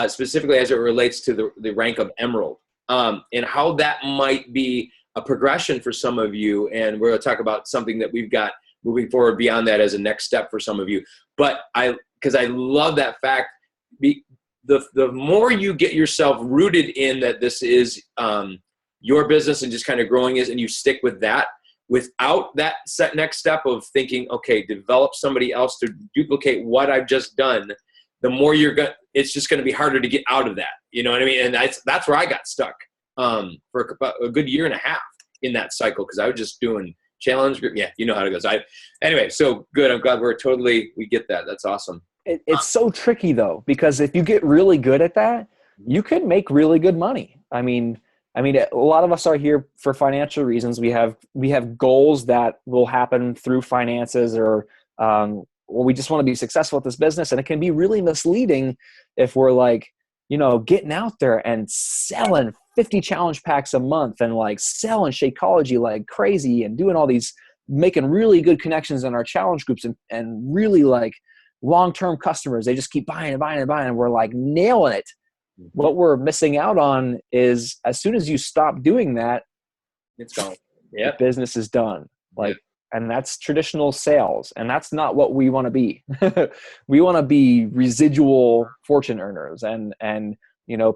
specifically as it relates to the rank of Emerald, and how that might be a progression for some of you. And we're going to talk about something that we've got moving forward beyond that as a next step for some of you. But because I love that fact, the more you get yourself rooted in that this is your business and just kind of growing is, and you stick with that, without that next step of thinking, okay, develop somebody else to duplicate what I've just done, the more it's just going to be harder to get out of that. You know what I mean? And that's where I got stuck for about a good year and a half in that cycle, because I was just doing challenge group. Yeah, you know how it goes. Anyway, so good. I'm glad we get that. That's awesome. It's so tricky though, because if you get really good at that, you could make really good money. I mean, a lot of us are here for financial reasons. We have goals that will happen through finances, or we just want to be successful at this business. And it can be really misleading if we're like, getting out there and selling 50 challenge packs a month and like selling Shakeology like crazy and doing all these, making really good connections in our challenge groups and really like long-term customers. They just keep buying and buying and buying, and we're like nailing it. What we're missing out on is, as soon as you stop doing that, it's gone. Yeah, the business is done. And that's traditional sales, and that's not what we want to be. We want to be residual fortune earners, and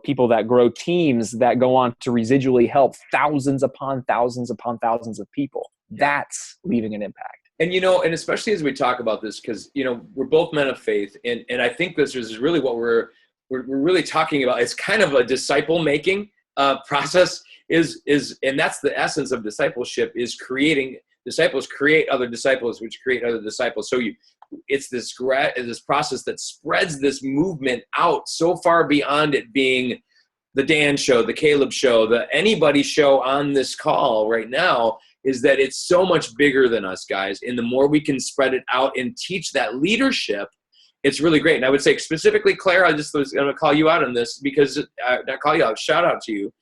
people that grow teams that go on to residually help thousands upon thousands upon thousands of people. That's leaving an impact. And, and especially as we talk about this, because, we're both men of faith, and I think this is really what we're really talking about. It's kind of a disciple making process and that's the essence of discipleship, is creating disciples, create other disciples, which create other disciples. So it's this process that spreads this movement out so far beyond it being the Dan show, the Caleb show, the anybody show on this call right now, is that it's so much bigger than us, guys. And the more we can spread it out and teach that leadership, it's really great. And I would say specifically, Claire, I just was going to call you out on this, because not call you out, shout out to you,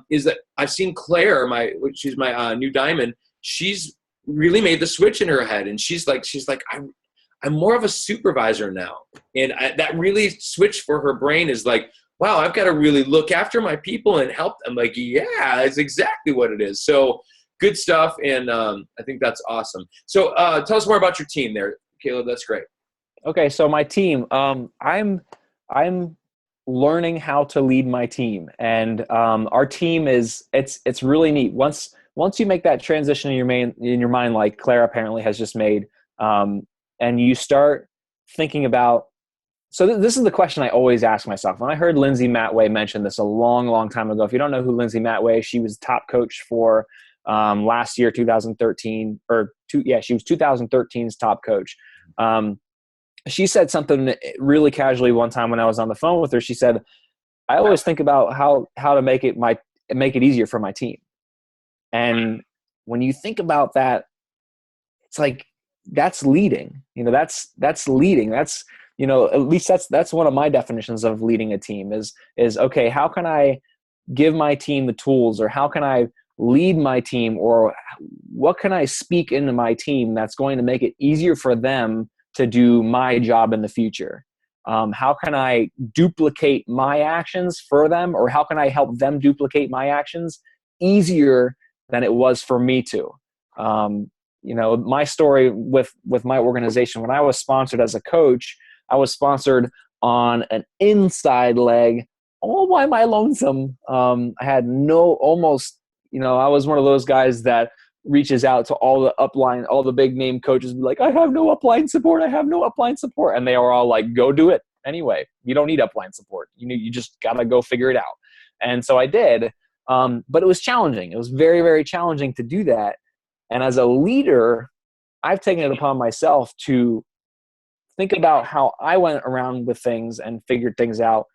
is that I've seen Claire, she's my new diamond. She's really made the switch in her head, and she's like, I'm more of a supervisor now. And that really switched for her brain is like, wow, I've got to really look after my people and help them. Like, yeah, that's exactly what it is. So good stuff. And I think that's awesome. So tell us more about your team there, Caleb. That's great. Okay, so my team, I'm learning how to lead my team, and our team it's really neat. Once you make that transition in your mind, like Claire apparently has just made, and you start thinking about. So this is the question I always ask myself. When I heard Lindsay Matway mention this a long, long time ago. If you don't know who Lindsay Matway is, she was top coach for last year, 2013, she was 2013's top coach. She said something really casually one time when I was on the phone with her. She said, I always think about how to make it make it easier for my team. And when you think about that, it's like, that's leading. That's leading. That's, at least that's one of my definitions of leading a team is okay, how can I give my team the tools, or how can I lead my team, or what can I speak into my team that's going to make it easier for them to do my job in the future? How can I duplicate my actions for them, or how can I help them duplicate my actions easier than it was for me to? My story with my organization, when I was sponsored as a coach, I was sponsored on an inside leg all by my lonesome. I had I was one of those guys that reaches out to all the upline, all the big name coaches, and be like, I have no upline support. I have no upline support. And they were all like, go do it anyway. You don't need upline support. You just got to go figure it out. And so I did. But it was challenging. It was very, very challenging to do that. And as a leader, I've taken it upon myself to think about how I went around with things and figured things out,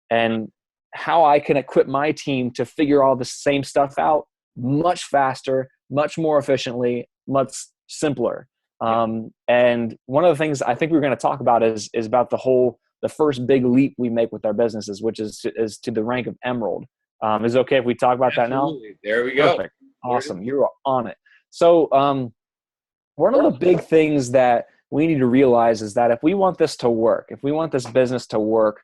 and how I can equip my team to figure all the same stuff out much faster, much more efficiently, much simpler. And one of the things I think we're going to talk about is about the first big leap we make with our businesses, which is to the rank of Emerald. Is it okay if we talk about Absolutely. that now? There we go. Perfect. Awesome. You're on it. So one of the big things that we need to realize is that if we want this to work, if we want this business to work,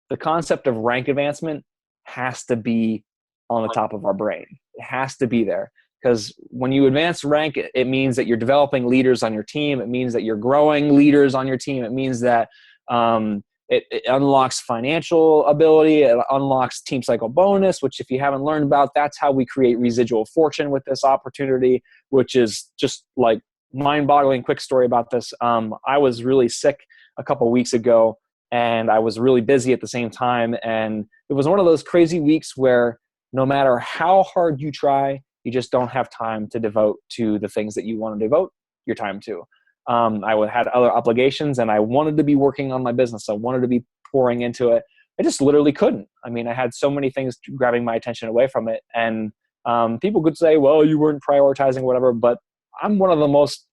the concept of rank advancement has to be on the top of our brain. It has to be there, because when you advance rank, it means that you're developing leaders on your team. It means that you're growing leaders on your team. It means that it unlocks financial ability. It unlocks team cycle bonus, which if you haven't learned about, that's how we create residual fortune with this opportunity, which is just like mind-boggling. Quick story about this. I was really sick a couple weeks ago, and I was really busy at the same time. And it was one of those crazy weeks where no matter how hard you try, you just don't have time to devote to the things that you want to devote your time to. I had other obligations, and I wanted to be working on my business. I wanted to be pouring into it. I just literally couldn't. I mean, I had so many things grabbing my attention away from it. And people could say, well, you weren't prioritizing, whatever, but I'm one of the most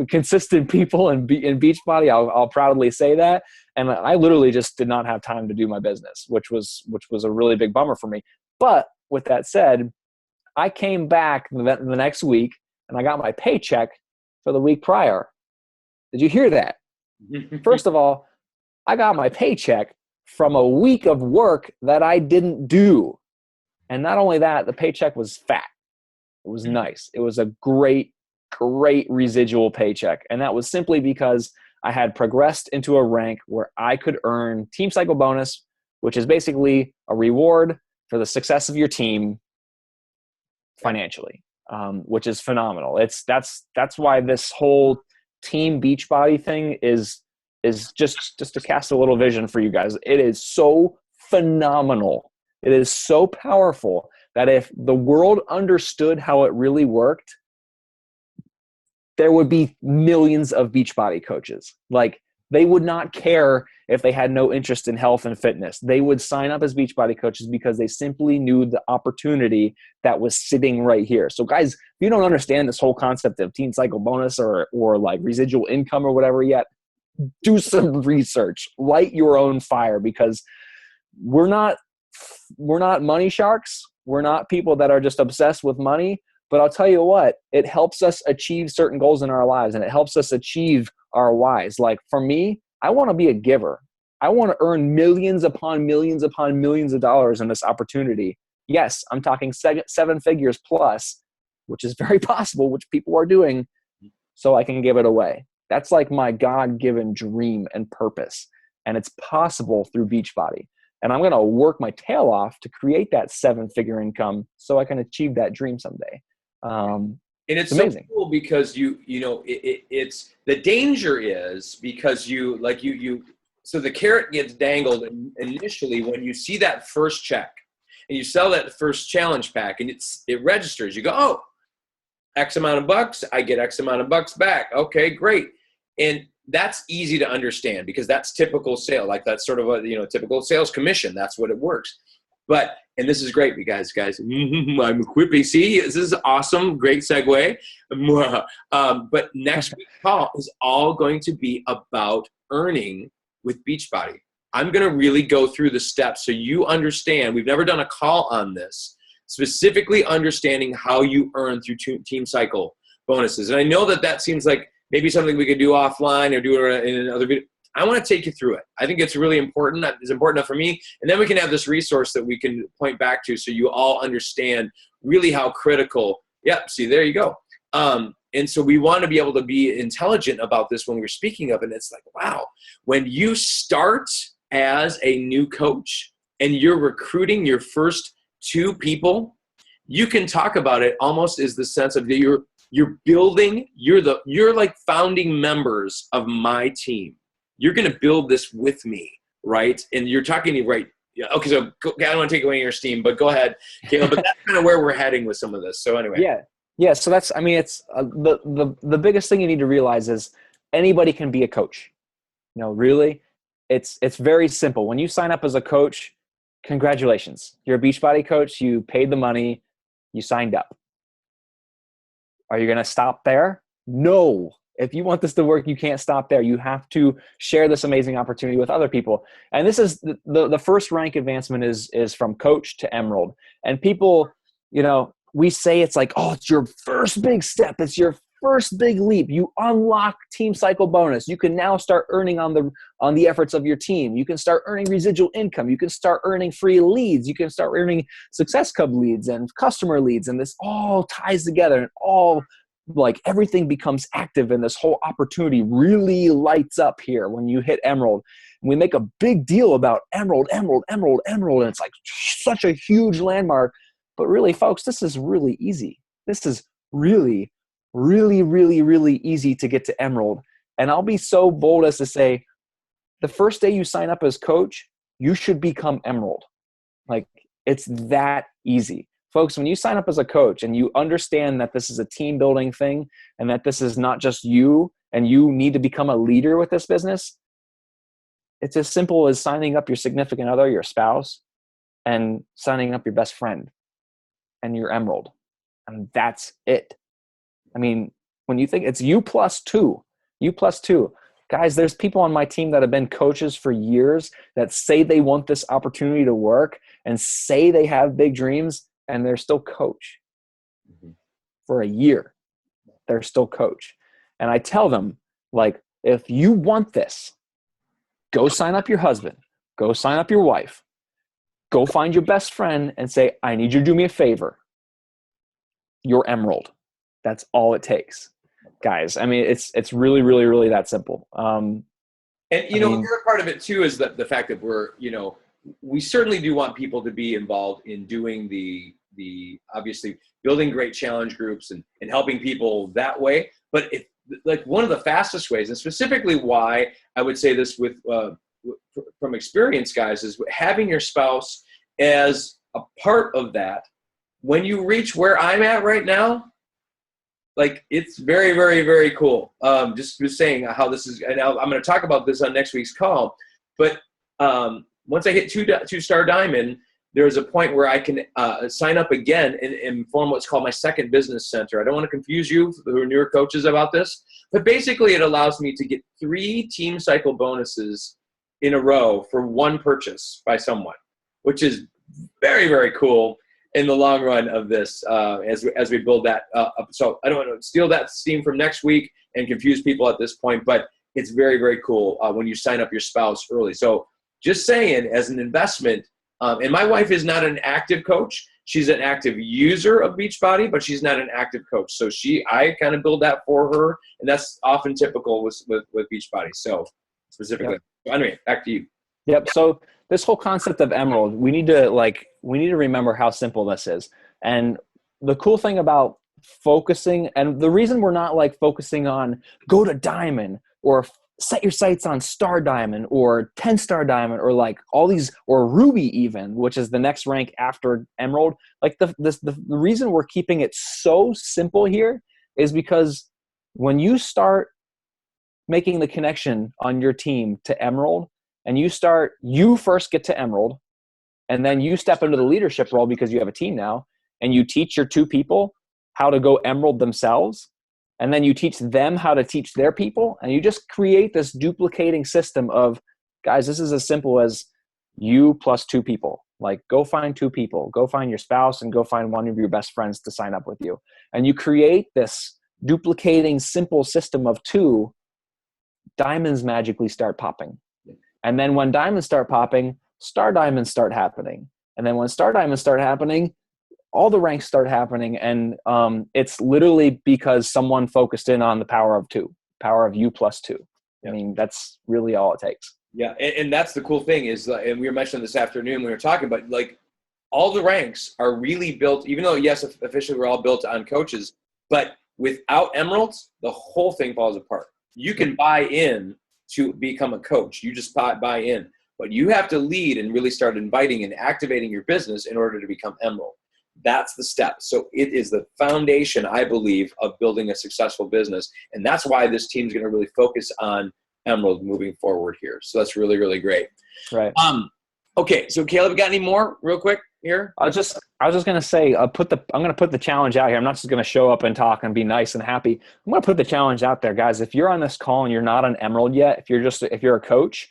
consistent people in Beachbody. I'll proudly say that. And I literally just did not have time to do my business, which was a really big bummer for me. But with that said, I came back the next week and I got my paycheck for the week prior. Did you hear that? First of all, I got my paycheck from a week of work that I didn't do. And not only that, the paycheck was fat. It was nice. It was a great residual paycheck. And that was simply because I had progressed into a rank where I could earn team cycle bonus, which is basically a reward for the success of your team financially, which is phenomenal. That's why this whole team Beachbody thing is just to cast a little vision for you guys. It is so phenomenal. It is so powerful that if the world understood how it really worked, there would be millions of Beachbody coaches. Like, they would not care if they had no interest in health and fitness. They would sign up as Beachbody coaches because they simply knew the opportunity that was sitting right here. So guys, if you don't understand this whole concept of team cycle bonus or like residual income or whatever yet, do some research, light your own fire, because we're not money sharks. We're not people that are just obsessed with money. But I'll tell you what, it helps us achieve certain goals in our lives, and it helps us achieve our whys. Like for me, I want to be a giver. I want to earn millions upon millions upon millions of dollars in this opportunity. Yes, I'm talking seven figures plus, which is very possible, which people are doing, so I can give it away. That's like my God-given dream and purpose, and it's possible through Beachbody. And I'm going to work my tail off to create that seven-figure income so I can achieve that dream someday. And it's amazing. So cool because it's the danger is because so the carrot gets dangled initially when you see that first check and you sell that first challenge pack and it registers. You go, oh, X amount of bucks, I get X amount of bucks back. Okay, great. And that's easy to understand because that's typical sale. Like that's sort of a typical sales commission. That's what it works. And this is great, you guys. I'm quippy. See, this is awesome. Great segue. But next week's call is all going to be about earning with Beachbody. I'm going to really go through the steps so you understand. We've never done a call on this, specifically understanding how you earn through Team Cycle bonuses. And I know that seems like maybe something we could do offline or do it in another video. I want to take you through it. I think it's really important. It's important enough for me. And then we can have this resource that we can point back to so you all understand really how critical. Yep, see, there you go. And so we want to be able to be intelligent about this when we're speaking of it. And it's like, wow, when you start as a new coach and you're recruiting your first 2 people, you can talk about it almost as the sense of you're building, you're like founding members of my team. You're going to build this with me, right? And you're talking to right. Yeah. Okay, so I don't want to take away your steam, but go ahead, Caleb. But that's kind of where we're heading with some of this. So anyway. Yeah. So that's, I mean, it's the biggest thing you need to realize is anybody can be a coach. Really, it's very simple. When you sign up as a coach, congratulations. You're a Beachbody coach. You paid the money. You signed up. Are you going to stop there? No. If you want this to work, you can't stop there. You have to share this amazing opportunity with other people. And this is the first rank advancement is from coach to emerald. And people, we say it's like, oh, it's your first big step. It's your first big leap. You unlock Team Cycle bonus. You can now start earning on the efforts of your team. You can start earning residual income. You can start earning free leads. You can start earning Success Club leads and customer leads. And this all ties together and all like everything becomes active and this whole opportunity really lights up here when you hit emerald. And we make a big deal about emerald. And it's like such a huge landmark. But really, folks, this is really easy. This is really, really, really, really easy to get to emerald. And I'll be so bold as to say, the first day you sign up as coach, you should become emerald. Like, it's that easy. Folks, when you sign up as a coach and you understand that this is a team building thing and that this is not just you and you need to become a leader with this business, it's as simple as signing up your significant other, your spouse, and signing up your best friend and your emerald. And that's it. I mean, when you think it's you plus two, guys, there's people on my team that have been coaches for years that say they want this opportunity to work and say they have big dreams, and they're still coach for a year. They're still coach. And I tell them, like, if you want this, go sign up your husband, go sign up your wife, go find your best friend and say, I need you to do me a favor. You're emerald. That's all it takes, guys. I mean, it's really, really, really that simple. And the other part of it too is that the fact that we're, we certainly do want people to be involved in doing the obviously building great challenge groups and helping people that way. But if like one of the fastest ways, and specifically why I would say this with from experience, guys, is having your spouse as a part of that. When you reach where I'm at right now, like, it's very, very, very cool. Just saying how this is, and I'm going to talk about this on next week's call. But once I hit two-star diamond, there's a point where I can sign up again and form what's called my second business center. I don't want to confuse you who are newer coaches about this, but basically it allows me to get 3 Team Cycle bonuses in a row for one purchase by someone, which is very, very cool in the long run of this as we build that up. So I don't want to steal that steam from next week and confuse people at this point, but it's very, very cool when you sign up your spouse early. So just saying, as an investment, and my wife is not an active coach. She's an active user of Beachbody, but she's not an active coach. So I kind of build that for her, and that's often typical with Beachbody. So specifically, anyway, back to you. Yep. So this whole concept of emerald, we need to remember how simple this is. And the cool thing about focusing, and the reason we're not like focusing on go to diamond or set your sights on star diamond or 10-star diamond or like all these, or ruby even, which is the next rank after emerald. Like the reason we're keeping it so simple here is because when you start making the connection on your team to emerald, and you first get to emerald, And then you step into the leadership role because you have a team now, and you teach your 2 people how to go emerald themselves. And then you teach them how to teach their people. And you just create this duplicating system of, guys, this is as simple as you plus 2 people. Like, go find 2 people, go find your spouse, and go find one of your best friends to sign up with you. And you create this duplicating simple system of 2, diamonds magically start popping. And then when diamonds start popping, star diamonds start happening. And then when star diamonds start happening, all the ranks start happening. And it's literally because someone focused in on the power of 2, power of you plus 2. I mean, that's really all it takes. Yeah, and that's the cool thing is, and we were mentioning this afternoon when we were talking, but like all the ranks are really built, even though, yes, officially we're all built on coaches, but without emeralds, the whole thing falls apart. You can buy in to become a coach. You just buy in. But you have to lead and really start inviting and activating your business in order to become emerald. That's the step. So it is the foundation, I believe, of building a successful business. And that's why this team's going to really focus on emerald moving forward here. So that's really, really great. Right. Okay. So Caleb, got any more real quick here? I was just going to say, I'm going to put the challenge out here. I'm not just going to show up and talk and be nice and happy. I'm going to put the challenge out there, guys. If you're on this call and you're not an emerald yet, if you're a coach,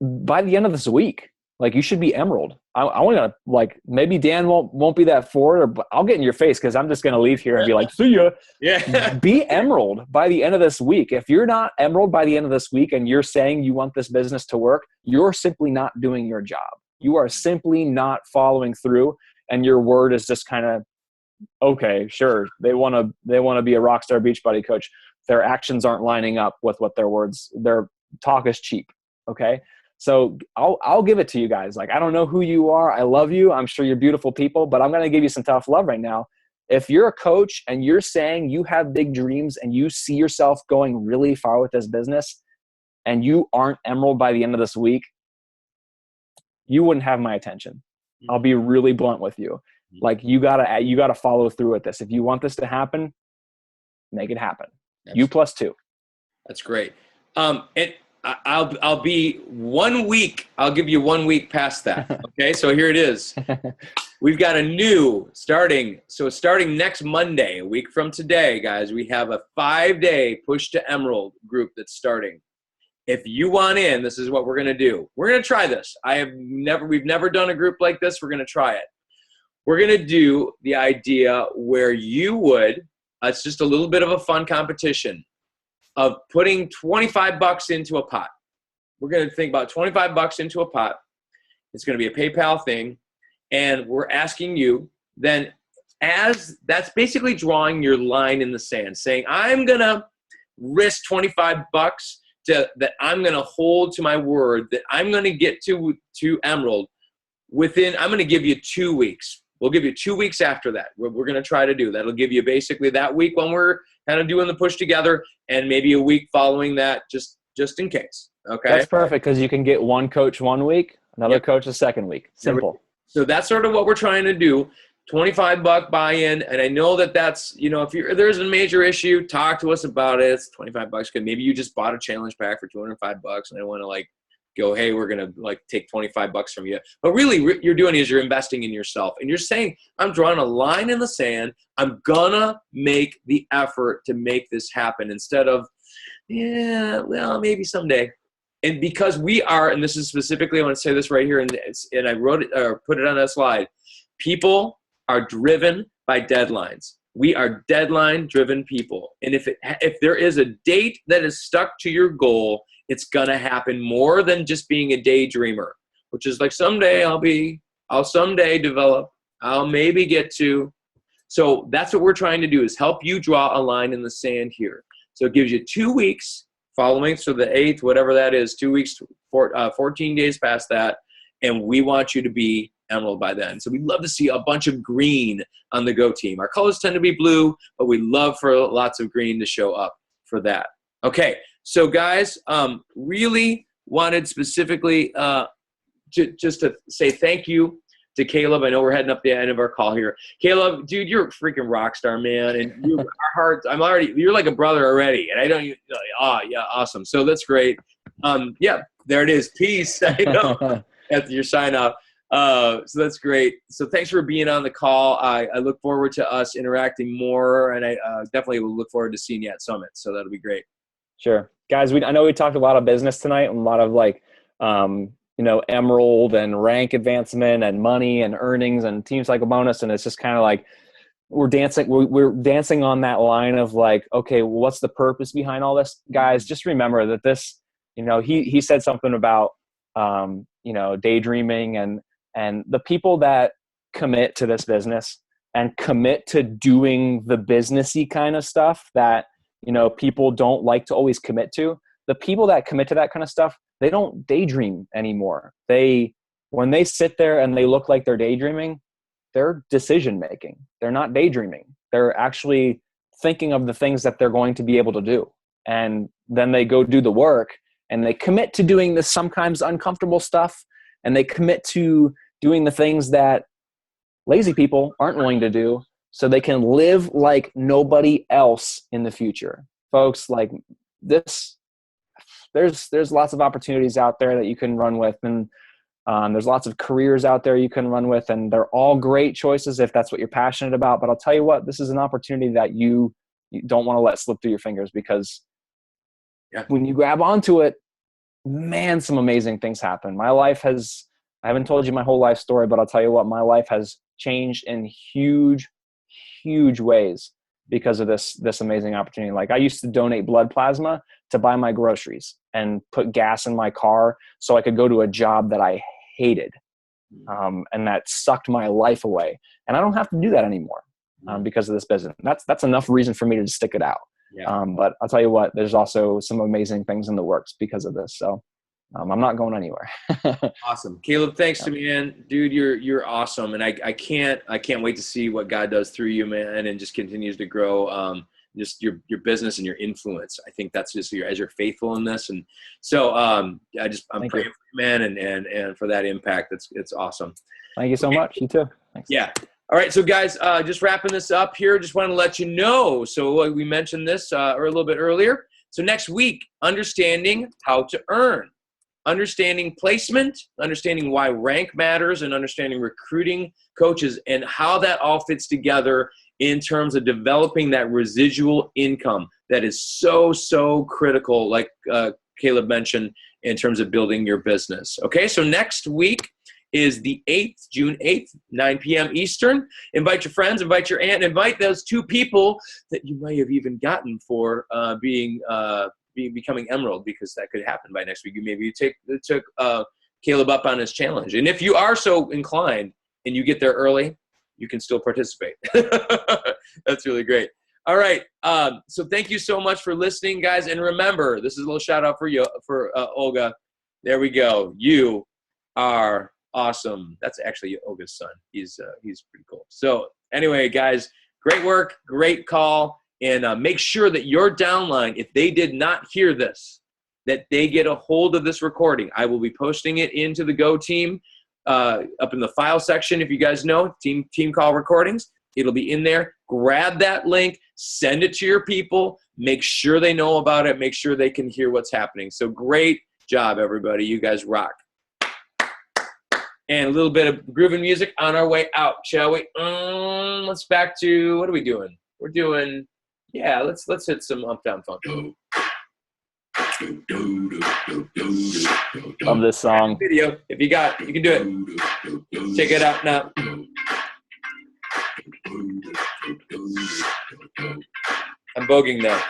by the end of this week, like, you should be emerald. I want to, like, maybe Dan won't be that forward, but I'll get in your face because I'm just going to leave here and be like, see ya. Yeah. Be emerald by the end of this week. If you're not emerald by the end of this week and you're saying you want this business to work, you're simply not doing your job. You are simply not following through, and your word is just kind of, okay, sure. They want to be a rockstar Beachbody coach. Their actions aren't lining up with what their words, their talk is cheap. Okay. So I'll give it to you guys. Like, I don't know who you are. I love you. I'm sure you're beautiful people, but I'm going to give you some tough love right now. If you're a coach and you're saying you have big dreams and you see yourself going really far with this business and you aren't emerald by the end of this week, you wouldn't have my attention. I'll be really blunt with you. Like, you gotta follow through with this. If you want this to happen, make it happen. You plus 2. That's great. I'll be 1 week. I'll give you 1 week past that. Okay. So here it is. We've got a new starting next Monday, a week from today, guys, we have a 5-day Push to Emerald group that's starting. If you want in, this is what we're going to do. We're going to try this. We've never done a group like this. We're going to try it. We're going to do the idea where it's just a little bit of a fun competition of putting $25 into a pot. We're going to think about $25 into a pot. It's going to be a PayPal thing. And we're asking you then, as that's basically drawing your line in the sand, saying, I'm going to risk $25 that I'm going to hold to my word, that I'm going to get to Emerald I'm going to give you 2 weeks. We'll give you 2 weeks after that. We're going to try to do. That'll give you basically that week when we're kind of doing the push together, and maybe a week following that, just in case. Okay. That's perfect, because you can get one coach 1 week, another coach the second week. Simple. So that's sort of what we're trying to do. $25 buy-in, and I know that's, if there's a major issue, talk to us about it. It's $25 because maybe you just bought a challenge pack for $205 and I want to go, hey, we're going to take $25 from you. But really, you're doing is you're investing in yourself, and you're saying, I'm drawing a line in the sand. I'm gonna make the effort to make this happen, instead of, yeah, well, maybe someday. And because we are, and this is specifically, I want to say this right here, and I wrote it or put it on that slide. People are driven by deadlines. We are deadline-driven people. And if there is a date that is stuck to your goal, it's going to happen more than just being a daydreamer, which is like, someday I'll someday develop, I'll maybe get to. So that's what we're trying to do, is help you draw a line in the sand here. So it gives you 2 weeks following, so the 8th, whatever that is, 2 weeks, 14 days past that, and we want you to be Emerald by then. So we'd love to see a bunch of green on the Go team. Our colors tend to be blue, but we'd love for lots of green to show up for that. Okay, so guys, really wanted specifically just to say thank you to Caleb. I know we're heading up the end of our call here. Caleb, dude, you're a freaking rock star, man. And our hearts, you're like a brother already. And I don't, yeah, awesome. So that's great. Yeah, there it is. Peace. I know. After your sign off. So that's great. So thanks for being on the call. I look forward to us interacting more, and I definitely will look forward to seeing you at Summit. So that'll be great. Sure. Guys, I know we talked a lot of business tonight and a lot of like, Emerald and rank advancement and money and earnings and team cycle bonus. And it's just kind of like, we're dancing on that line of like, okay, well, what's the purpose behind all this? Guys, just remember that this, he said something about, daydreaming and the people that commit to this business and commit to doing the businessy kind of stuff that, people don't like to always commit to. The people that commit to that kind of stuff, they don't daydream anymore. When they sit there and they look like they're daydreaming, they're decision making. They're not daydreaming. They're actually thinking of the things that they're going to be able to do. And then they go do the work and they commit to doing this sometimes uncomfortable stuff. And they commit to doing the things that lazy people aren't willing to do, so they can live like nobody else in the future. Folks, like this, there's lots of opportunities out there that you can run with, and there's lots of careers out there you can run with, and they're all great choices if that's what you're passionate about. But I'll tell you what, this is an opportunity that you don't want to let slip through your fingers, because when you grab onto it, man, some amazing things happen. I haven't told you my whole life story, but I'll tell you what, my life has changed in huge, huge ways because of this amazing opportunity. Like, I used to donate blood plasma to buy my groceries and put gas in my car so I could go to a job that I hated, and that sucked my life away. And I don't have to do that anymore because of this business. That's enough reason for me to stick it out. Yeah. But I'll tell you what, there's also some amazing things in the works because of this. So I'm not going anywhere. Awesome. Caleb, thanks to me, man. Dude, you're awesome. And I can't wait to see what God does through you, man, and just continues to grow just your business and your influence. I think that's just as you're faithful in this. And so I'm praying for you, man, and for that impact. It's awesome. Thank you so much. You too. Thanks. Yeah. All right. So guys, just wrapping this up here, just want to let you know. So we mentioned this or a little bit earlier. So next week, understanding how to earn. Understanding placement, understanding why rank matters, and understanding recruiting coaches and how that all fits together in terms of developing that residual income that is so, so critical, like Caleb mentioned, in terms of building your business. Okay, so next week is the 8th, June 8th, 9 p.m. Eastern. Invite your friends, invite your aunt, invite those 2 people that you may have even gotten for becoming Emerald, because that could happen by next week. Maybe you took Caleb up on his challenge. And if you are so inclined and you get there early, you can still participate. That's really great. All right. So thank you so much for listening, guys. And remember, this is a little shout out for you, for Olga. There we go. You are awesome. That's actually Olga's son. He's pretty cool. So anyway, guys, great work. Great call. And make sure that your downline, if they did not hear this, that they get a hold of this recording. I will be posting it into the Go team up in the file section. If you guys know, team call recordings, it'll be in there. Grab that link, send it to your people, make sure they know about it, make sure they can hear what's happening. So great job, everybody. You guys rock. And a little bit of grooving music on our way out, shall we? Let's back to, what are we doing? We're doing... Yeah, let's hit some up down funk. Love this song. Video, if you can do it. Check it out now. I'm voguing now.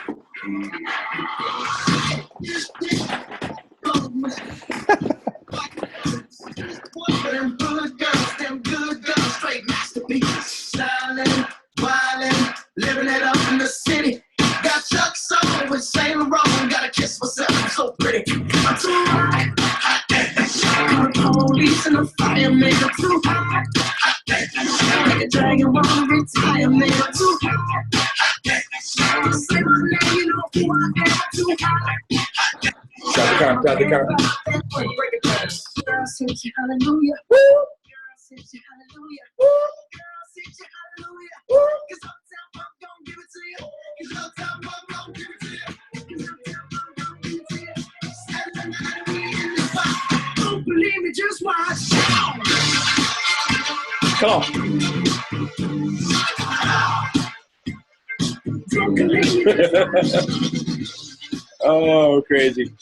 Them good girls, straight masterpieces. Styling, wildin', living it up in the city. Got Chuck's on with Saint Laurent. Gotta kiss myself, I'm so pretty. I'm too hot, the police and the fireman. I'm too hot, like a dragon wanna retire, man. I'm too hot, say my name, you know who I am. I'm too hot. Stop the car. Girl, sing you hallelujah. Woo! Girl, sing you hallelujah. Woo! Girl, sing you hallelujah. Woo! 'Cause Uptown Funk gon' give it to you. 'Cause Uptown Funk gon' give it to you. 'Cause Uptown Funk gon' give it to you. Saturday night we in the spot. Don't believe me, just watch. Come on. Oh, crazy.